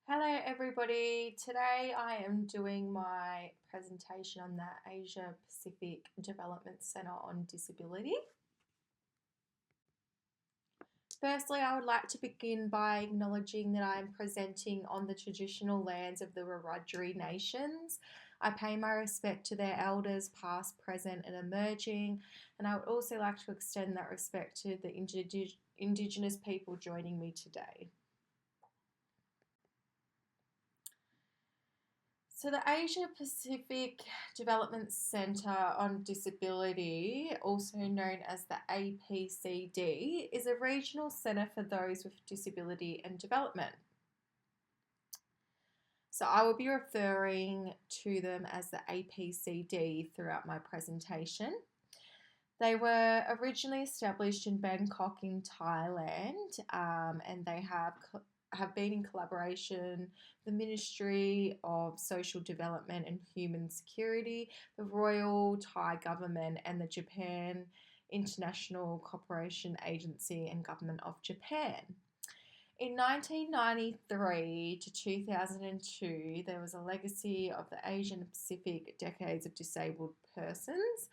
Hello everybody, today I am doing my presentation on the Asia Pacific Development Centre on Disability. Firstly, I would like to begin by acknowledging that I am presenting on the traditional lands of the Wiradjuri nations. I pay my respect to their elders, past, present and emerging, and I would also like to extend that respect to the Indigenous people joining me today. So the Asia Pacific Development Centre on Disability, also known as the APCD, is a regional centre for those with disability and development. So I will be referring to them as the APCD throughout my presentation. They were originally established in Bangkok in Thailand, and they have been in collaboration with the Ministry of Social Development and Human Security, the Royal Thai Government, and the Japan International Cooperation Agency and Government of Japan. In 1993 to 2002, there was a legacy of the Asian Pacific Decades of Disabled Persons.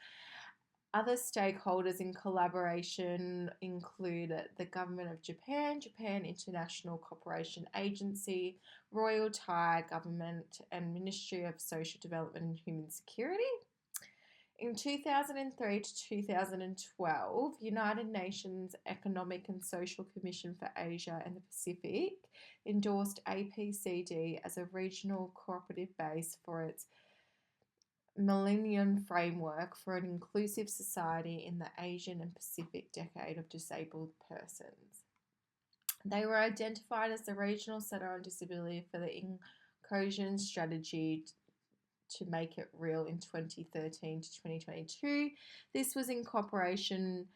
Other stakeholders in collaboration include the Government of Japan, Japan International Cooperation Agency, Royal Thai Government, and Ministry of Social Development and Human Security. In 2003 to 2012, United Nations Economic and Social Commission for Asia and the Pacific endorsed APCD as a regional cooperative base for its Millennium Framework for an Inclusive Society in the Asian and Pacific Decade of Disabled Persons. They were identified as the Regional Centre on Disability for the Inclusion Strategy to make it real in 2013 to 2022. This was in cooperation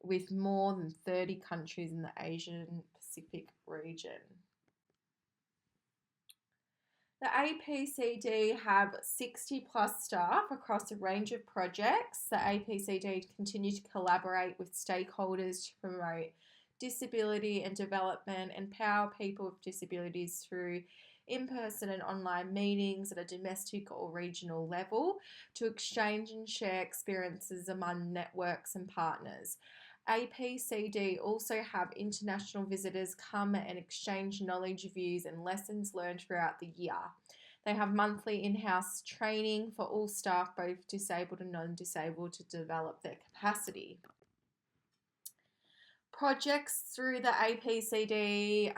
with more than 30 countries in the Asian Pacific region. The APCD have 60 plus staff across a range of projects. The APCD continue to collaborate with stakeholders to promote disability and development, empower people with disabilities through in-person and online meetings at a domestic or regional level to exchange and share experiences among networks and partners. APCD also have international visitors come and exchange knowledge, views and lessons learned throughout the year. They have monthly in-house training for all staff, both disabled and non-disabled, to develop their capacity. Projects through the APCD,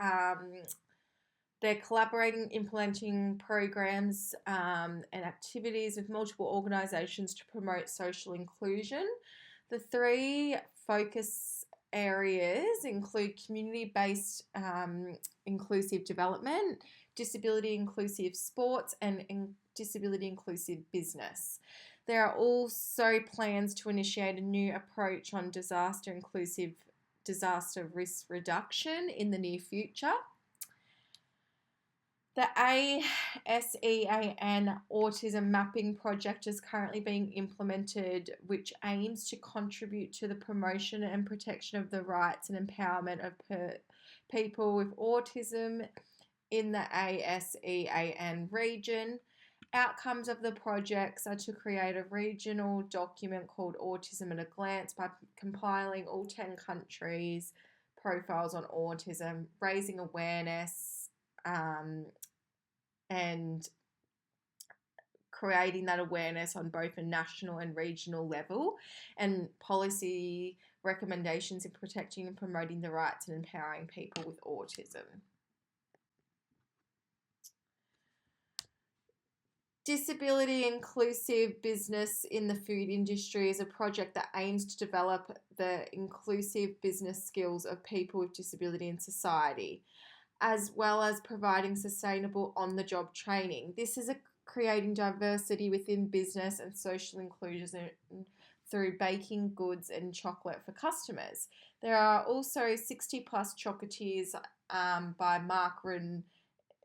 they're collaborating, implementing programs and activities with multiple organisations to promote social inclusion. The three focus areas include community-based inclusive development, disability inclusive sports, and disability inclusive business. There are also plans to initiate a new approach on disaster risk reduction in the near future. The ASEAN Autism Mapping Project is currently being implemented, which aims to contribute to the promotion and protection of the rights and empowerment of people with autism in the ASEAN region. Outcomes of the projects are to create a regional document called Autism at a Glance by compiling all 10 countries' profiles on autism, raising awareness, and creating that awareness on both a national and regional level, and policy recommendations in protecting and promoting the rights and empowering people with autism. Disability inclusive business in the food industry is a project that aims to develop the inclusive business skills of people with disability in society, as well as providing sustainable on-the-job training. This is creating diversity within business and social inclusion through baking goods and chocolate for customers. There are also 60 plus chocolatiers by Markran,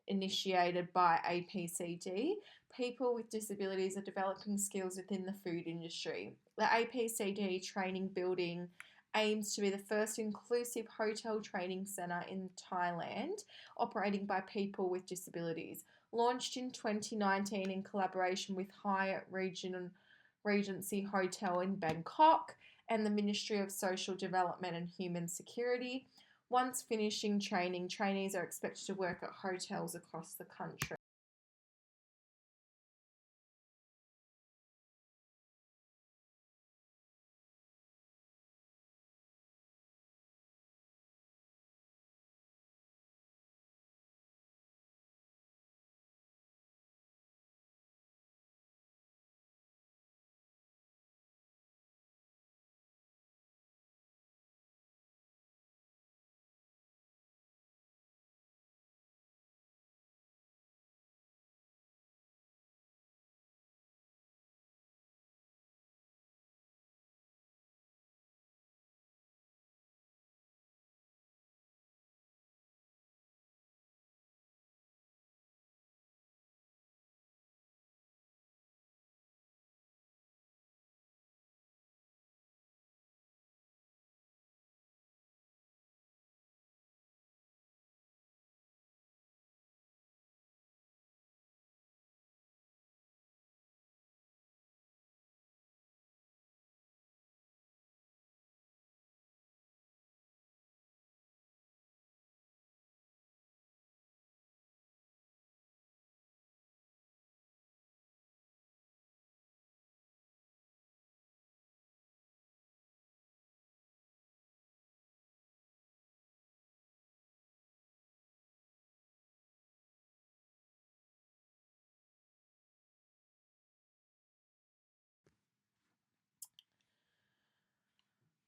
initiated by APCD. People with disabilities are developing skills within the food industry. The APCD training building aims to be the first inclusive hotel training centre in Thailand, operating by people with disabilities. Launched in 2019 in collaboration with Hyatt Regency Hotel in Bangkok and the Ministry of Social Development and Human Security. Once finishing training, trainees are expected to work at hotels across the country.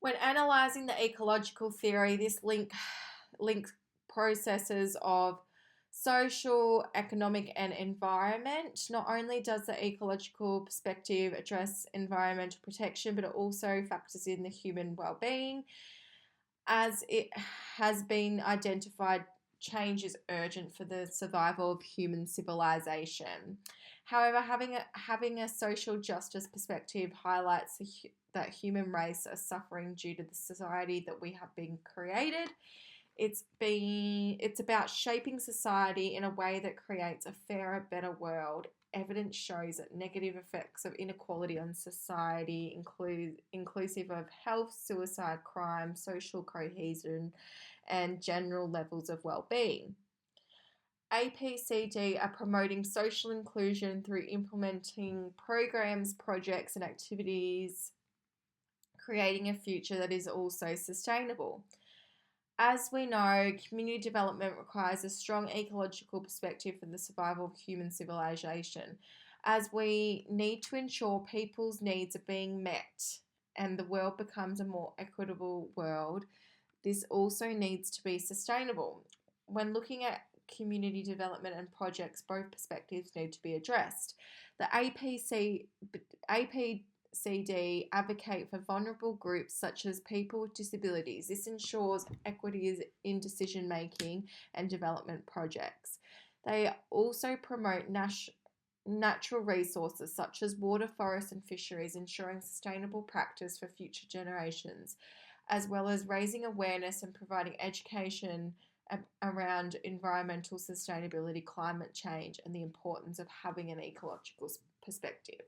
When analysing the ecological theory, this links processes of social, economic, and environment. Not only does the ecological perspective address environmental protection, but it also factors in the human well-being. As it has been identified, change is urgent for the survival of human civilization. However, having a social justice perspective highlights that human race are suffering due to the society that we have been created. It's about shaping society in a way that creates a fairer, better world. Evidence shows that negative effects of inequality on society inclusive of health, suicide, crime, social cohesion, and general levels of well-being. APCD are promoting social inclusion through implementing programs, projects, and activities, creating a future that is also sustainable. As we know, community development requires a strong ecological perspective for the survival of human civilization, as we need to ensure people's needs are being met and the world becomes a more equitable world. This also needs to be sustainable. When looking at community development and projects, both perspectives need to be addressed. The APCD advocate for vulnerable groups such as people with disabilities. This ensures equity in decision making and development projects. They also promote natural resources such as water, forests, and fisheries, ensuring sustainable practice for future generations, as well as raising awareness and providing education around environmental sustainability, climate change, and the importance of having an ecological perspective.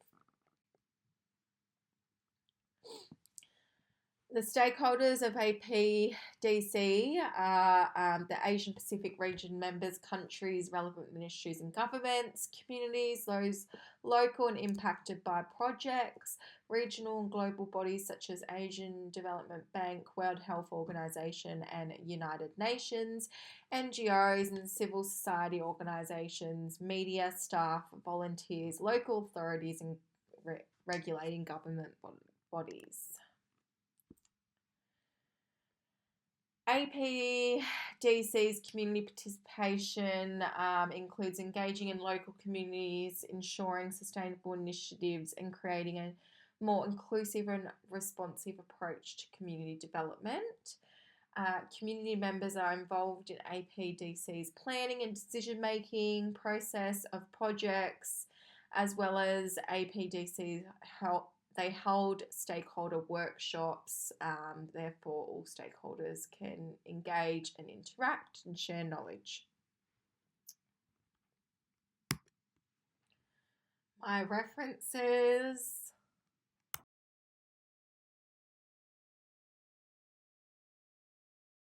The stakeholders of APDC are the Asian Pacific region members, countries, relevant ministries and governments, communities, those local and impacted by projects, regional and global bodies such as Asian Development Bank, World Health Organization and United Nations, NGOs and civil society organizations, media, staff, volunteers, local authorities and regulating government bodies. APDC's community participation includes engaging in local communities, ensuring sustainable initiatives, and creating a more inclusive and responsive approach to community development. Community members are involved in APDC's planning and decision-making process of projects, as well as APDC's They held stakeholder workshops, therefore, all stakeholders can engage and interact and share knowledge. My references,